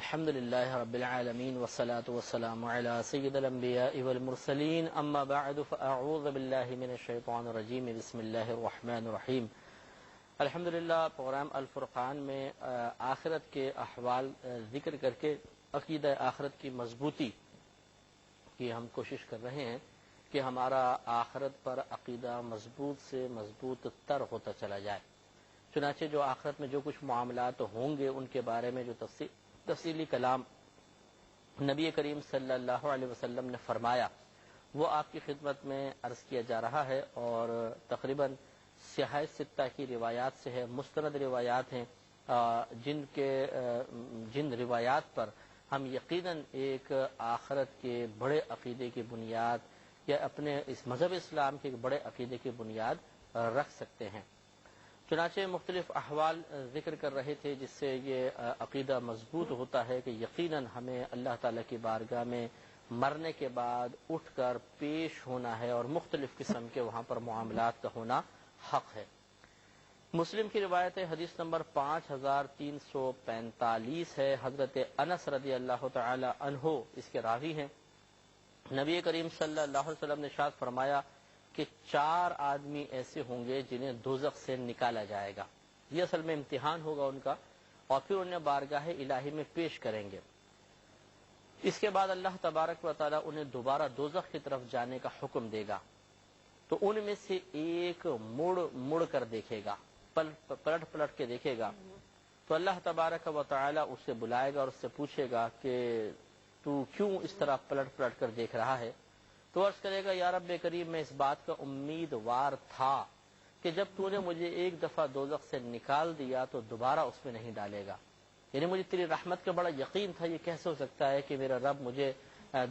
الحمد لله رب العالمين والصلاة والسلام على سيد الأنبياء والمرسلين أما بعد فأعوذ بالله من الشيطان الرجيم بسم الله الرحمن الرحیم۔ الحمدللہ پروگرام الفرقان میں آخرت کے احوال ذکر کر کے عقیدہ آخرت کی مضبوطی کی ہم کوشش کر رہے ہیں کہ ہمارا آخرت پر عقیدہ مضبوط سے مضبوط تر ہوتا چلا جائے۔ چنانچہ جو آخرت میں جو کچھ معاملات ہوں گے ان کے بارے میں جو تفصیلی کلام نبی کریم صلی اللہ علیہ وسلم نے فرمایا وہ آپ کی خدمت میں عرض کیا جا رہا ہے، اور تقریباً صحاح ستہ کی روایات سے ہے، مستند روایات ہیں جن روایات پر ہم یقیناً ایک آخرت کے بڑے عقیدے کی بنیاد یا اپنے اس مذہب اسلام کے بڑے عقیدے کی بنیاد رکھ سکتے ہیں۔ چنانچہ مختلف احوال ذکر کر رہے تھے جس سے یہ عقیدہ مضبوط ہوتا ہے کہ یقیناً ہمیں اللہ تعالیٰ کی بارگاہ میں مرنے کے بعد اٹھ کر پیش ہونا ہے اور مختلف قسم کے وہاں پر معاملات کا ہونا حق ہے۔ مسلم کی روایت حدیث نمبر 5345 ہے، حضرت انس رضی اللہ تعالی عنہ اس کے راوی ہیں۔ نبی کریم صلی اللہ علیہ وسلم نے ارشاد فرمایا کہ 4 آدمی ایسے ہوں گے جنہیں دوزخ سے نکالا جائے گا، یہ اصل میں امتحان ہوگا ان کا، اور پھر انہیں بارگاہ الہی میں پیش کریں گے۔ اس کے بعد اللہ تبارک و تعالی انہیں دوبارہ دوزخ کی طرف جانے کا حکم دے گا، تو ان میں سے ایک مڑ کر دیکھے گا، پلٹ کے دیکھے گا، تو اللہ تبارک و تعالی اسے بلائے گا اور اس سے پوچھے گا کہ تو کیوں اس طرح پلٹ کر دیکھ رہا ہے؟ تو عرض کرے گا یا رب کریم میں اس بات کا امیدوار تھا کہ جب تو نے مجھے ایک دفعہ دوزخ سے نکال دیا تو دوبارہ اس میں نہیں ڈالے گا، یعنی مجھے تیری رحمت کا بڑا یقین تھا، یہ کیسے ہو سکتا ہے کہ میرا رب مجھے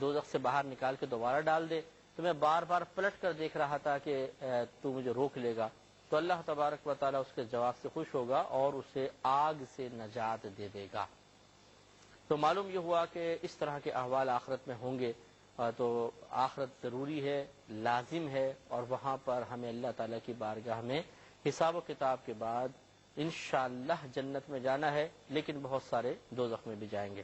دوزخ سے باہر نکال کے دوبارہ ڈال دے، تو میں بار بار پلٹ کر دیکھ رہا تھا کہ تو مجھے روک لے گا۔ تو اللہ تبارک و تعالیٰ اس کے جواب سے خوش ہوگا اور اسے آگ سے نجات دے دے گا۔ تو معلوم یہ ہوا کہ اس طرح کے احوال آخرت میں ہوں گے، تو آخرت ضروری ہے، لازم ہے، اور وہاں پر ہمیں اللہ تعالیٰ کی بارگاہ میں حساب و کتاب کے بعد انشاءاللہ جنت میں جانا ہے، لیکن بہت سارے دوزخ میں بھی جائیں گے۔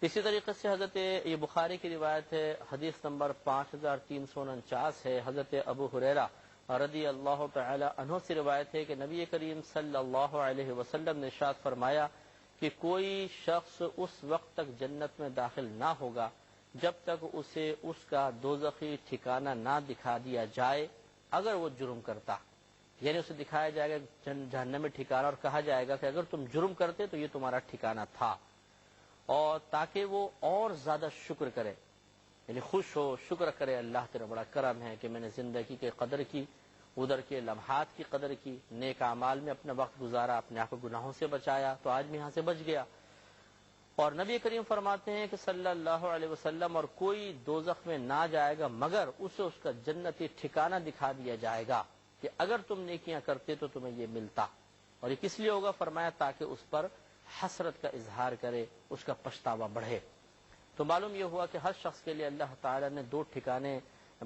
اسی طریقے سے حضرت یہ بخاری کی روایت ہے، حدیث نمبر 5349 ہے، حضرت ابو ہریرہ رضی اللہ تعالی عنہ سے روایت ہے کہ نبی کریم صلی اللہ علیہ وسلم نے ارشاد فرمایا کہ کوئی شخص اس وقت تک جنت میں داخل نہ ہوگا جب تک اسے اس کا دوزخی ٹھکانہ نہ دکھا دیا جائے اگر وہ جرم کرتا، یعنی اسے دکھایا جائے گا جہنم میں ٹھکانہ اور کہا جائے گا کہ اگر تم جرم کرتے تو یہ تمہارا ٹھکانہ تھا، اور تاکہ وہ اور زیادہ شکر کرے، یعنی خوش ہو، شکر کرے اللہ تیرا بڑا کرم ہے کہ میں نے زندگی کی قدر کی، ادھر کے لمحات کی قدر کی، نیک اعمال میں اپنا وقت گزارا، اپنے آپ کو گناہوں سے بچایا، تو آج میں یہاں سے بچ گیا۔ اور نبی کریم فرماتے ہیں کہ صلی اللہ علیہ وسلم اور کوئی دوزخ میں نہ جائے گا مگر اسے اس کا جنتی ٹھکانہ دکھا دیا جائے گا کہ اگر تم نیکیاں کرتے تو تمہیں یہ ملتا، اور یہ کس لیے ہوگا؟ فرمایا تاکہ اس پر حسرت کا اظہار کرے، اس کا پچھتاوا بڑھے۔ تو معلوم یہ ہوا کہ ہر شخص کے لیے اللہ تعالی نے 2 ٹھکانے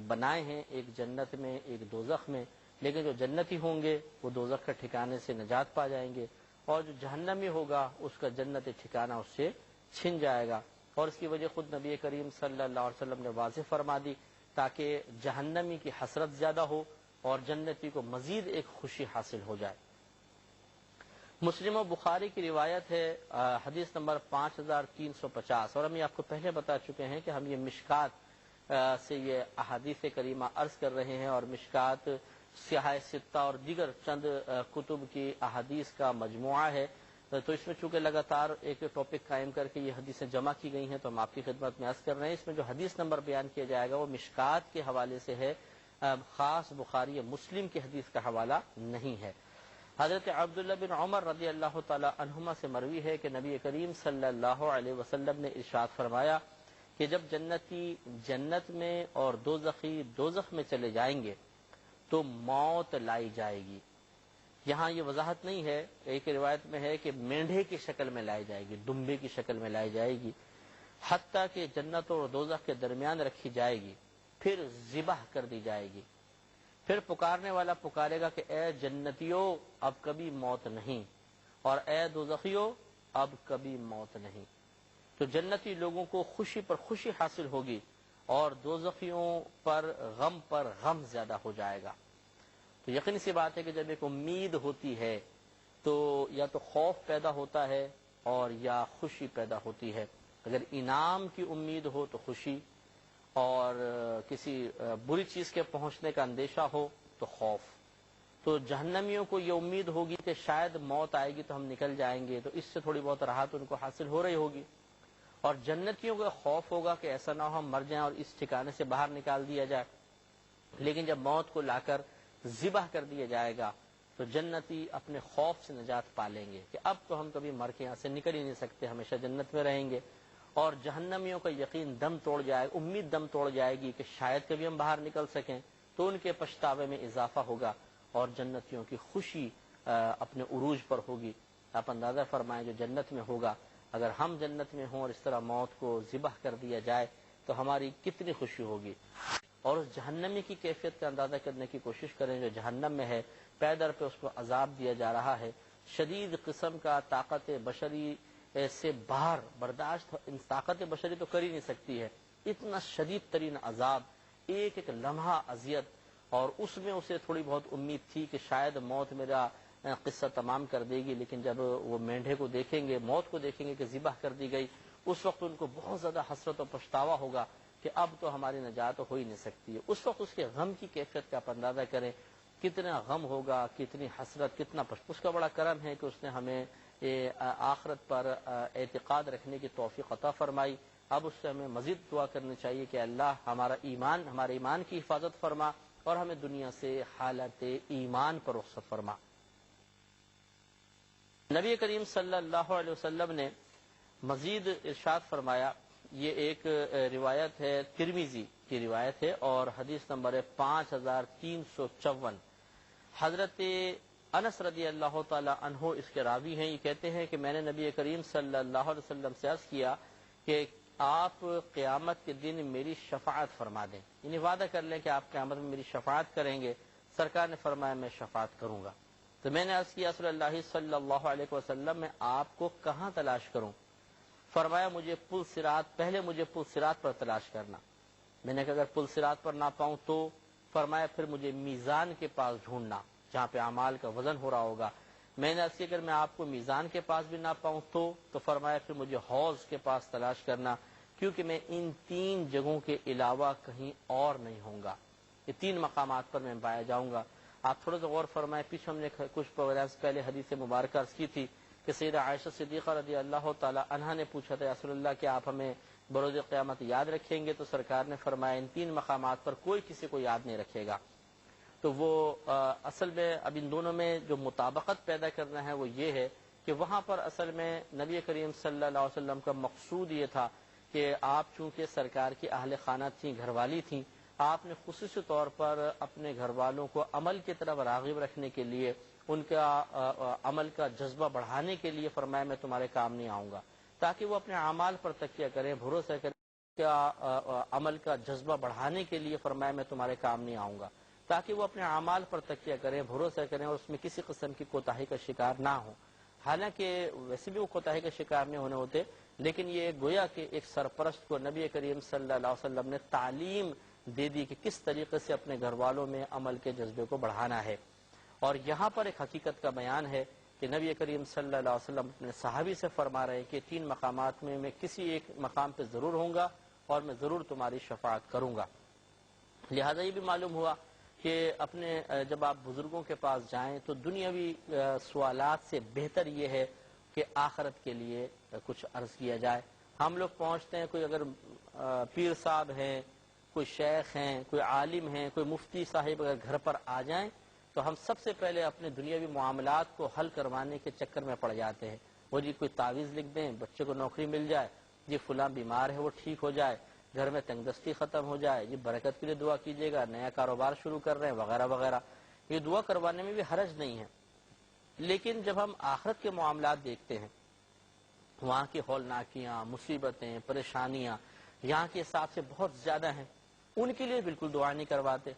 بنائے ہیں، ایک جنت میں ایک دوزخ میں، لیکن جو جنتی ہوں گے وہ دوزخ کے ٹھکانے سے نجات پا جائیں گے، اور جو جہنمی ہوگا اس کا جنتی ٹھکانہ اس سے چھن جائے گا، اور اس کی وجہ خود نبی کریم صلی اللہ علیہ وسلم نے واضح فرما دی تاکہ جہنمی کی حسرت زیادہ ہو اور جنتی کو مزید ایک خوشی حاصل ہو جائے۔ مسلم و بخاری کی روایت ہے، حدیث نمبر 5350، اور ہم یہ آپ کو پہلے بتا چکے ہیں کہ ہم یہ مشکات سے یہ احادیث کریمہ عرض کر رہے ہیں، اور مشکات صحاح ستہ اور دیگر چند کتب کی احادیث کا مجموعہ ہے، تو اس میں چونکہ لگاتار ایک ٹاپک قائم کر کے یہ حدیثیں جمع کی گئی ہیں تو ہم آپ کی خدمت میں عرض کر رہے ہیں۔ اس میں جو حدیث نمبر بیان کیا جائے گا وہ مشکات کے حوالے سے ہے، خاص بخاری یا مسلم کی حدیث کا حوالہ نہیں ہے۔ حضرت عبداللہ بن عمر رضی اللہ تعالی عنہما سے مروی ہے کہ نبی کریم صلی اللہ علیہ وسلم نے ارشاد فرمایا کہ جب جنتی جنت میں اور دوزخی دوزخ میں چلے جائیں گے تو موت لائی جائے گی۔ یہاں یہ وضاحت نہیں ہے، ایک روایت میں ہے کہ مینڈھے کی شکل میں لائی جائے گی، دمبے کی شکل میں لائی جائے گی، حتیٰ کہ جنت اور دوزخ کے درمیان رکھی جائے گی، پھر ذبح کر دی جائے گی، پھر پکارنے والا پکارے گا کہ اے جنتیو اب کبھی موت نہیں، اور اے دوزخیو اب کبھی موت نہیں۔ تو جنتی لوگوں کو خوشی پر خوشی حاصل ہوگی اور دوزخیوں پر غم زیادہ ہو جائے گا۔ تو یقینی سی بات ہے کہ جب ایک امید ہوتی ہے تو یا تو خوف پیدا ہوتا ہے اور یا خوشی پیدا ہوتی ہے۔ اگر انعام کی امید ہو تو خوشی، اور کسی بری چیز کے پہنچنے کا اندیشہ ہو تو خوف۔ تو جہنمیوں کو یہ امید ہوگی کہ شاید موت آئے گی تو ہم نکل جائیں گے، تو اس سے تھوڑی بہت راحت ان کو حاصل ہو رہی ہوگی، اور جنتیوں کا خوف ہوگا کہ ایسا نہ ہو ہم مر جائیں اور اس ٹھکانے سے باہر نکال دیا جائے۔ لیکن جب موت کو لا کر ذبح کر دیا جائے گا تو جنتی اپنے خوف سے نجات پا لیں گے کہ اب تو ہم کبھی مر کے یہاں سے نکل ہی نہیں سکتے، ہمیشہ جنت میں رہیں گے۔ اور جہنمیوں کا یقین دم توڑ جائے، امید دم توڑ جائے گی کہ شاید کبھی ہم باہر نکل سکیں، تو ان کے پچھتاوے میں اضافہ ہوگا اور جنتیوں کی خوشی اپنے عروج پر ہوگی۔ آپ اندازہ فرمائیں جو جنت میں ہوگا، اگر ہم جنت میں ہوں اور اس طرح موت کو ذبح کر دیا جائے تو ہماری کتنی خوشی ہوگی۔ اور اس جہنمی کی کیفیت کا اندازہ کرنے کی کوشش کریں جو جہنم میں ہے، پیدر پہ اس کو عذاب دیا جا رہا ہے، شدید قسم کا، طاقت بشری سے باہر برداشت، طاقت بشری تو کر ہی نہیں سکتی ہے، اتنا شدید ترین عذاب، ایک ایک لمحہ اذیت، اور اس میں اسے تھوڑی بہت امید تھی کہ شاید موت میرا قصہ تمام کر دے گی، لیکن جب وہ مینڈھے کو دیکھیں گے، موت کو دیکھیں گے کہ ذبح کر دی گئی، اس وقت ان کو بہت زیادہ حسرت و پچھتاوا ہوگا کہ اب تو ہماری نجات ہو ہی نہیں سکتی ہے۔ اس وقت اس کے غم کی کیفیت کا آپ اندازہ کریں، کتنا غم ہوگا، کتنی حسرت، کتنا اس کا بڑا کرم ہے کہ اس نے ہمیں آخرت پر اعتقاد رکھنے کی توفیق عطا فرمائی۔ اب اس سے ہمیں مزید دعا کرنی چاہیے کہ اللہ ہمارے ایمان کی حفاظت فرما اور ہمیں دنیا سے حالت ایمان پر رخصت فرما۔ نبی کریم صلی اللہ علیہ وسلم نے مزید ارشاد فرمایا، یہ ایک روایت ہے، ترمذی کی روایت ہے اور حدیث نمبر ہے 5354۔ حضرت انس رضی اللہ تعالی عنہ اس کے راوی ہیں، یہ کہتے ہیں کہ میں نے نبی کریم صلی اللہ علیہ وسلم سے عرض کیا کہ آپ قیامت کے دن میری شفاعت فرما دیں، یعنی وعدہ کر لیں کہ آپ قیامت میں میری شفاعت کریں گے۔ سرکار نے فرمایا میں شفاعت کروں گا۔ تو میں نے عرض کیا رسول اللہ صلی اللہ علیہ وسلم میں آپ کو کہاں تلاش کروں؟ فرمایا مجھے پہلے مجھے پل صراط پر تلاش کرنا۔ میں نے کہا اگر پل صراط پر نہ پاؤں تو؟ فرمایا پھر مجھے میزان کے پاس ڈھونڈنا جہاں پہ اعمال کا وزن ہو رہا ہوگا۔ میں نے عرض کیا اگر میں آپ کو میزان کے پاس بھی نہ پاؤں تو فرمایا پھر مجھے حوض کے پاس تلاش کرنا، کیونکہ میں ان 3 جگہوں کے علاوہ کہیں اور نہیں ہوں گا، یہ 3 مقامات پر میں پایا جاؤں گا۔ آپ تھوڑا سا غور فرمائیں، پیچھے ہم نے کچھ پروگرامز پہلے حدیث مبارکہ عرض کی تھی کہ سیدہ عائشہ صدیقہ رضی اللہ تعالی عنہا نے پوچھا تھا رسول اللہ کہ آپ ہمیں بروز قیامت یاد رکھیں گے؟ تو سرکار نے فرمایا ان 3 مقامات پر کوئی کسی کو یاد نہیں رکھے گا۔ تو وہ اصل میں اب ان دونوں میں جو مطابقت پیدا کرنا ہے وہ یہ ہے کہ وہاں پر اصل میں نبی کریم صلی اللہ علیہ وسلم کا مقصود یہ تھا کہ آپ چونکہ سرکار کی اہل خانہ تھیں، گھر والی تھیں، آپ نے خصوصی طور پر اپنے گھر والوں کو عمل کی طرف راغب رکھنے کے لیے، ان کا عمل کا جذبہ بڑھانے کے لیے فرمایا میں تمہارے کام نہیں آؤں گا، تاکہ وہ اپنے اعمال پر تکیہ کریں، بھروسہ کریں۔ عمل کا جذبہ بڑھانے کے لیے فرمایا میں تمہارے کام نہیں آؤں گا، تاکہ وہ اپنے اعمال پر تکیہ کریں، بھروسہ کریں اور اس میں کسی قسم کی کوتاہی کا شکار نہ ہوں۔ حالانکہ ویسے بھی وہ کوتاہی کا شکار نہیں ہونے ہوتے، لیکن یہ گویا کہ ایک سرپرست کو نبی کریم صلی اللہ علیہ وسلم نے تعلیم دے دی کہ کس طریقے سے اپنے گھر والوں میں عمل کے جذبے کو بڑھانا ہے۔ اور یہاں پر ایک حقیقت کا بیان ہے کہ نبی کریم صلی اللہ علیہ وسلم اپنے صحابی سے فرما رہے ہیں کہ 3 مقامات میں کسی ایک مقام پہ ضرور ہوں گا اور میں ضرور تمہاری شفاعت کروں گا۔ لہذا یہ بھی معلوم ہوا کہ اپنے جب آپ بزرگوں کے پاس جائیں تو دنیاوی سوالات سے بہتر یہ ہے کہ آخرت کے لیے کچھ عرض کیا جائے۔ ہم لوگ پہنچتے ہیں، کوئی اگر پیر صاحب ہیں، کوئی شیخ ہیں، کوئی عالم ہیں، کوئی مفتی صاحب اگر گھر پر آ جائیں تو ہم سب سے پہلے اپنے دنیاوی معاملات کو حل کروانے کے چکر میں پڑ جاتے ہیں۔ وہ جی کوئی تعویذ لکھ دیں، بچے کو نوکری مل جائے، جی فلاں بیمار ہے وہ ٹھیک ہو جائے، گھر میں تنگ دستی ختم ہو جائے، جی برکت کے لیے دعا کیجیے گا، نیا کاروبار شروع کر رہے ہیں وغیرہ وغیرہ۔ یہ دعا کروانے میں بھی حرج نہیں ہے، لیکن جب ہم آخرت کے معاملات دیکھتے ہیں، وہاں کی ہولناکیاں، مصیبتیں، پریشانیاں یہاں کے حساب سے بہت زیادہ ہیں، ان کے لیے بالکل دعا نہیں کرواتے۔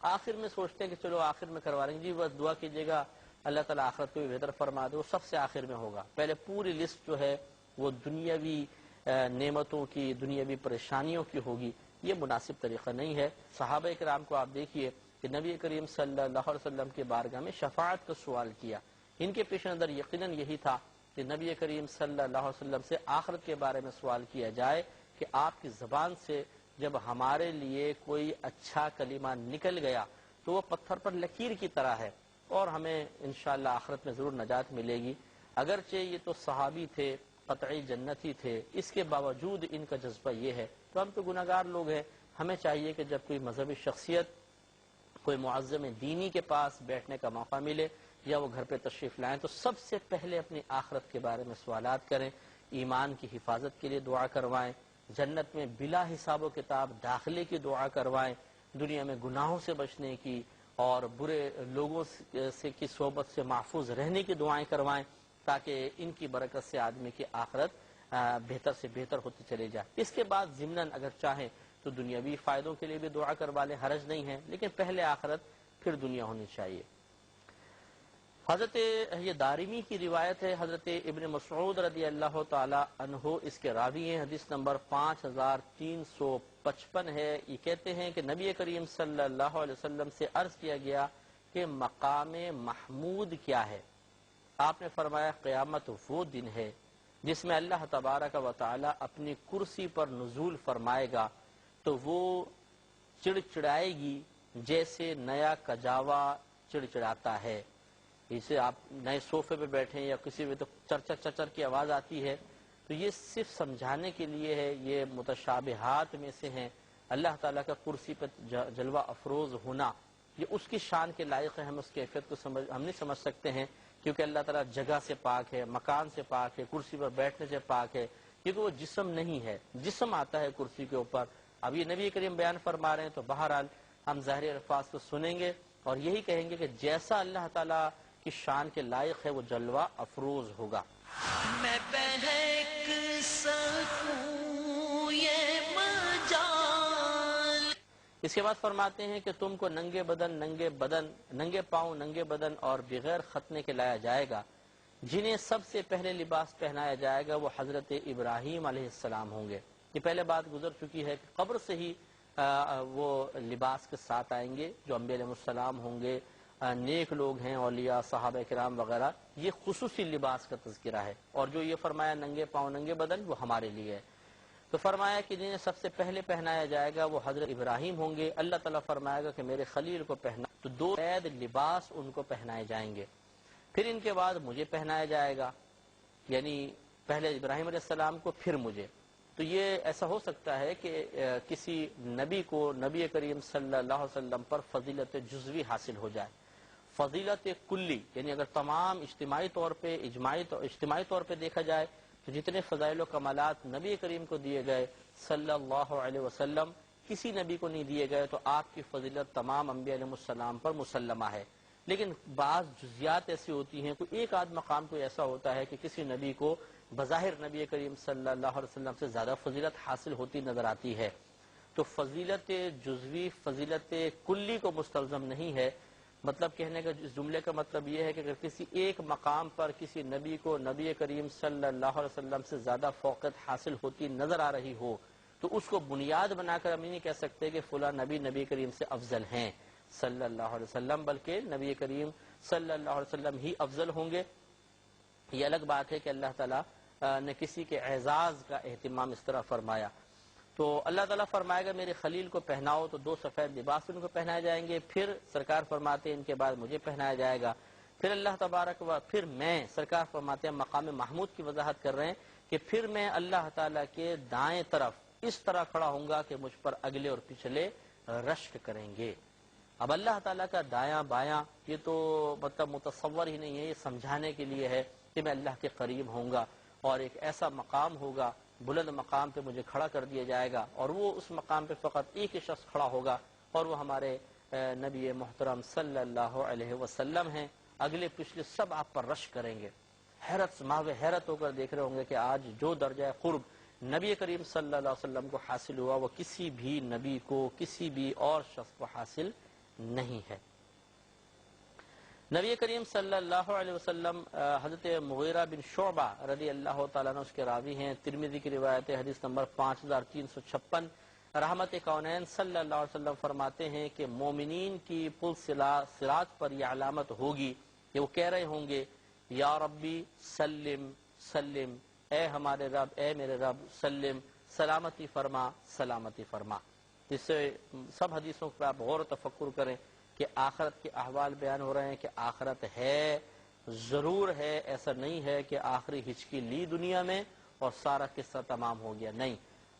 آخر میں سوچتے ہیں کہ چلو آخر میں کروا لیں گے، جی بس دعا کیجیے گا اللہ تعالیٰ آخرت کو بھی بہتر فرما دے، وہ سب سے آخر میں ہوگا۔ پہلے پوری لسٹ جو ہے وہ دنیاوی نعمتوں کی، دنیاوی پریشانیوں کی ہوگی، یہ مناسب طریقہ نہیں ہے۔ صحابہ کرام کو آپ دیکھیے کہ نبی کریم صلی اللہ علیہ وسلم کے بارگاہ میں شفاعت کا سوال کیا، ان کے پیش نظر یقیناً یہی تھا کہ نبی کریم صلی اللہ علیہ وسلم سے آخرت کے بارے میں سوال کیا جائے کہ آپ کی زبان سے جب ہمارے لیے کوئی اچھا کلمہ نکل گیا تو وہ پتھر پر لکیر کی طرح ہے اور ہمیں انشاءاللہ آخرت میں ضرور نجات ملے گی۔ اگرچہ یہ تو صحابی تھے، قطعی جنتی تھے، اس کے باوجود ان کا جذبہ یہ ہے، تو ہم تو گناہگار لوگ ہیں۔ ہمیں چاہیے کہ جب کوئی مذہبی شخصیت، کوئی معظم دینی کے پاس بیٹھنے کا موقع ملے یا وہ گھر پہ تشریف لائیں تو سب سے پہلے اپنی آخرت کے بارے میں سوالات کریں، ایمان کی حفاظت کے لیے دعا کروائیں، جنت میں بلا حساب و کتاب داخلے کی دعا کروائیں، دنیا میں گناہوں سے بچنے کی اور برے لوگوں سے کی صحبت سے محفوظ رہنے کی دعائیں کروائیں تاکہ ان کی برکت سے آدمی کی آخرت بہتر سے بہتر ہوتی چلی جائے۔ اس کے بعد ضمناً اگر چاہیں تو دنیاوی فائدوں کے لیے بھی دعا کروا لیں، حرج نہیں ہے، لیکن پہلے آخرت پھر دنیا ہونی چاہیے۔ حضرت یہ دارمی کی روایت ہے، حضرت ابن مسعود رضی اللہ تعالی عنہ اس کے راوی ہیں، حدیث نمبر 5355 ہے۔ یہ کہتے ہیں کہ نبی کریم صلی اللہ علیہ وسلم سے عرض کیا گیا کہ مقام محمود کیا ہے؟ آپ نے فرمایا قیامت وہ دن ہے جس میں اللہ تبارک و تعالی اپنی کرسی پر نزول فرمائے گا تو وہ چڑچڑائے گی جیسے نیا کجاوا چڑچڑاتا ہے۔ اسے آپ نئے صوفے پہ بیٹھیں یا کسی بھی تو چرچر چرچر کی آواز آتی ہے، تو یہ صرف سمجھانے کے لیے ہے، یہ متشابہات میں سے ہیں۔ اللہ تعالیٰ کا کرسی پہ جلوہ افروز ہونا یہ اس کی شان کے لائق ہے، ہم اس کیفیت کو ہم نہیں سمجھ سکتے ہیں، کیونکہ اللہ تعالیٰ جگہ سے پاک ہے، مکان سے پاک ہے، کرسی پر بیٹھنے سے پاک ہے، کیونکہ وہ جسم نہیں ہے، جسم آتا ہے کرسی کے اوپر۔ اب یہ نبی کریم بیان فرما رہے ہیں تو بہرحال ہم ظاہری الفاظ کو سنیں گے اور یہی کہیں گے کہ جیسا اللہ تعالیٰ کی شان کے لائق ہے وہ جلوہ افروز ہوگا۔ میں بہک سکوں یہ مجال۔ اس کے بعد فرماتے ہیں کہ تم کو ننگے پاؤں ننگے بدن اور بغیر ختنے کے لایا جائے گا، جنہیں سب سے پہلے لباس پہنایا جائے گا وہ حضرت ابراہیم علیہ السلام ہوں گے۔ یہ پہلے بات گزر چکی ہے کہ قبر سے ہی وہ لباس کے ساتھ آئیں گے، جو انبیاء علیہ السلام ہوں گے، نیک لوگ ہیں، اولیاء، صحابہ کرام وغیرہ، یہ خصوصی لباس کا تذکرہ ہے۔ اور جو یہ فرمایا ننگے پاؤں ننگے بدن وہ ہمارے لیے ہے۔ تو فرمایا کہ جنہیں سب سے پہلے پہنایا جائے گا وہ حضرت ابراہیم ہوں گے۔ اللہ تعالیٰ فرمائے گا کہ میرے خلیل کو پہنا، تو 2 قید لباس ان کو پہنائے جائیں گے، پھر ان کے بعد مجھے پہنایا جائے گا، یعنی پہلے ابراہیم علیہ السلام کو پھر مجھے۔ تو یہ ایسا ہو سکتا ہے کہ کسی نبی کو نبی کریم صلی اللہ علیہ وسلم پر فضیلت جزوی حاصل ہو جائے، فضیلت کلی یعنی اگر تمام اجتماعی طور پہ دیکھا جائے تو جتنے فضائل و کمالات نبی کریم کو دیے گئے صلی اللہ علیہ وسلم کسی نبی کو نہیں دیے گئے، تو آپ کی فضیلت تمام انبیاء علیہ السلام پر مسلمہ ہے۔ لیکن بعض جزیات ایسی ہوتی ہیں، کوئی ایک آدھ مقام کو ایسا ہوتا ہے کہ کسی نبی کو بظاہر نبی کریم صلی اللہ علیہ وسلم سے زیادہ فضیلت حاصل ہوتی نظر آتی ہے، تو فضیلت جزوی فضیلت کلی کو مستلزم نہیں ہے۔ مطلب کہنے کا اس جملے کا مطلب یہ ہے کہ اگر کسی ایک مقام پر کسی نبی کو نبی کریم صلی اللہ علیہ وسلم سے زیادہ فوقیت حاصل ہوتی نظر آ رہی ہو تو اس کو بنیاد بنا کر ہم نہیں کہہ سکتے کہ فلاں نبی کریم سے افضل ہیں صلی اللہ علیہ وسلم، بلکہ نبی کریم صلی اللہ علیہ وسلم ہی افضل ہوں گے۔ یہ الگ بات ہے کہ اللہ تعالیٰ نے کسی کے اعزاز کا اہتمام اس طرح فرمایا۔ تو اللہ تعالیٰ فرمائے گا میرے خلیل کو پہناؤ، تو 2 سفید لباس ان کو پہنائے جائیں گے، پھر سرکار فرماتے ہیں ان کے بعد مجھے پہنایا جائے گا، پھر اللہ تبارک و پھر میں، سرکار فرماتے ہیں مقام محمود کی وضاحت کر رہے ہیں کہ پھر میں اللہ تعالیٰ کے دائیں طرف اس طرح کھڑا ہوں گا کہ مجھ پر اگلے اور پچھلے رشک کریں گے۔ اب اللہ تعالیٰ کا دایاں بایاں یہ تو مطلب متصور ہی نہیں ہے، یہ سمجھانے کے لیے ہے کہ میں اللہ کے قریب ہوں گا اور ایک ایسا مقام ہوگا، بلند مقام پہ مجھے کھڑا کر دیا جائے گا، اور وہ اس مقام پہ فقط ایک ہی شخص کھڑا ہوگا اور وہ ہمارے نبی محترم صلی اللہ علیہ وسلم ہیں، اگلے پچھلے سب آپ پر رشک کریں گے۔ حیرت ماوے حیرت ہو کر دیکھ رہے ہوں گے کہ آج جو درجہ قرب نبی کریم صلی اللہ علیہ وسلم کو حاصل ہوا وہ کسی بھی نبی کو، کسی بھی اور شخص کو حاصل نہیں ہے۔ نبی کریم صلی اللہ علیہ وسلم حضرت مغیرہ بن شعبہ رضی اللہ تعالیٰ عنہ اس کے راوی ہیں، ترمذی کی روایت ہے، حدیث نمبر 5356، رحمت کونین صلی اللہ علیہ وسلم فرماتے ہیں کہ مومنین کی پل صراط پر یہ علامت ہوگی کہ وہ کہہ رہے ہوں گے یا ربی سلم سلم، اے ہمارے رب، اے میرے رب، سلم، سلامتی فرما، سلامتی فرما۔ اس سے سب حدیثوں پر آپ غور و تفکر کریں کہ آخرت کے احوال بیان ہو رہے ہیں کہ آخرت ہے، ضرور ہے، ایسا نہیں ہے کہ آخری ہچکی لی دنیا میں اور سارا قصہ تمام ہو گیا، نہیں،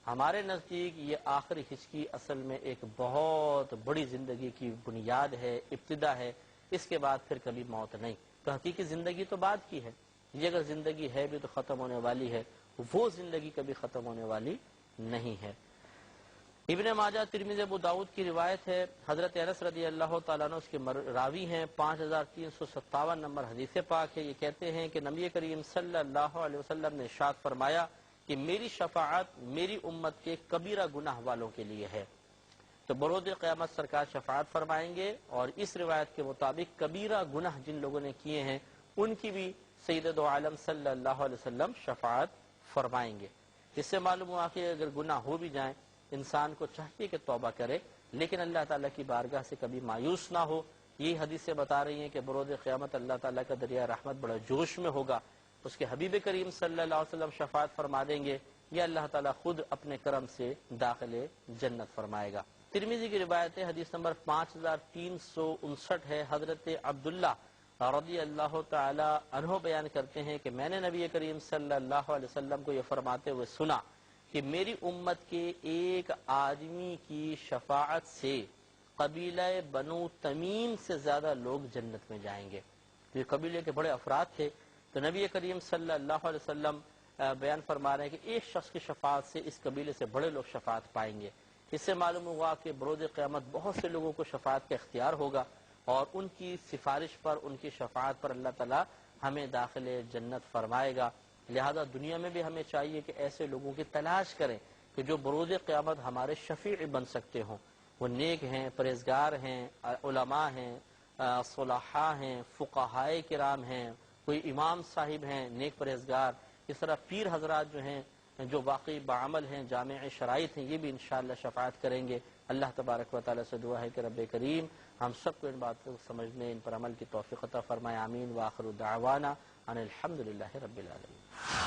ہمارے نزدیک یہ آخری ہچکی اصل میں ایک بہت بڑی زندگی کی بنیاد ہے، ابتدا ہے، اس کے بعد پھر کبھی موت نہیں۔ تو حقیقی زندگی تو بعد کی ہے، یہ اگر زندگی ہے بھی تو ختم ہونے والی ہے، وہ زندگی کبھی ختم ہونے والی نہیں ہے۔ ابن ماجہ، ترمذی، ابو داؤد کی روایت ہے، حضرت انس رضی اللہ تعالیٰ عنہ اس کے راوی ہیں، 5357 نمبر حدیث پاک ہے، یہ کہتے ہیں کہ نبی کریم صلی اللہ علیہ وسلم نے ارشاد فرمایا کہ میری شفاعت میری امت کے کبیرہ گناہ والوں کے لیے ہے۔ تو بروز قیامت سرکار شفاعت فرمائیں گے، اور اس روایت کے مطابق کبیرہ گناہ جن لوگوں نے کیے ہیں ان کی بھی سید دو عالم صلی اللہ علیہ وسلم شفاعت فرمائیں گے۔ اس سے معلوم ہوا کہ اگر گناہ ہو بھی جائیں انسان کو چاہیے کہ توبہ کرے، لیکن اللہ تعالیٰ کی بارگاہ سے کبھی مایوس نہ ہو۔ یہ حدیثیں بتا رہی ہیں کہ بروز قیامت اللہ تعالیٰ کا دریا رحمت بڑا جوش میں ہوگا، اس کے حبیب کریم صلی اللہ علیہ وسلم شفاعت فرما دیں گے، یا اللہ تعالیٰ خود اپنے کرم سے داخل جنت فرمائے گا۔ ترمذی کی روایت ہے، حدیث نمبر 5359 ہے، حضرت عبداللہ رضی اللہ تعالی عنہ بیان کرتے ہیں کہ میں نے نبی کریم صلی اللہ علیہ وسلم کو یہ فرماتے ہوئے سنا کہ میری امت کے ایک آدمی کی شفاعت سے قبیلہ بنو تمیم سے زیادہ لوگ جنت میں جائیں گے۔ یہ قبیلے کے بڑے افراد تھے، تو نبی کریم صلی اللہ علیہ وسلم بیان فرما رہے ہیں کہ ایک شخص کی شفاعت سے اس قبیلے سے بڑے لوگ شفاعت پائیں گے۔ اس سے معلوم ہوا کہ بروز قیامت بہت سے لوگوں کو شفاعت کا اختیار ہوگا، اور ان کی سفارش پر، ان کی شفاعت پر اللہ تعالیٰ ہمیں داخل جنت فرمائے گا۔ لہذا دنیا میں بھی ہمیں چاہیے کہ ایسے لوگوں کی تلاش کریں کہ جو بروز قیامت ہمارے شفیع بن سکتے ہوں، وہ نیک ہیں، پرہیزگار ہیں، علماء ہیں، صلحاء ہیں، فقہائے کرام ہیں، کوئی امام صاحب ہیں نیک پرہیزگار، اس طرح پیر حضرات جو ہیں جو واقعی بعمل ہیں، جامع شرائط ہیں، یہ بھی انشاءاللہ شفاعت کریں گے۔ اللہ تبارک و تعالیٰ سے دعا ہے کہ رب کریم ہم سب کو ان باتوں کو سمجھنے، ان پر عمل کی توفیق عطا فرمائے، آمین۔ وآخر دعوانا ان الحمدللہ رب العالمین۔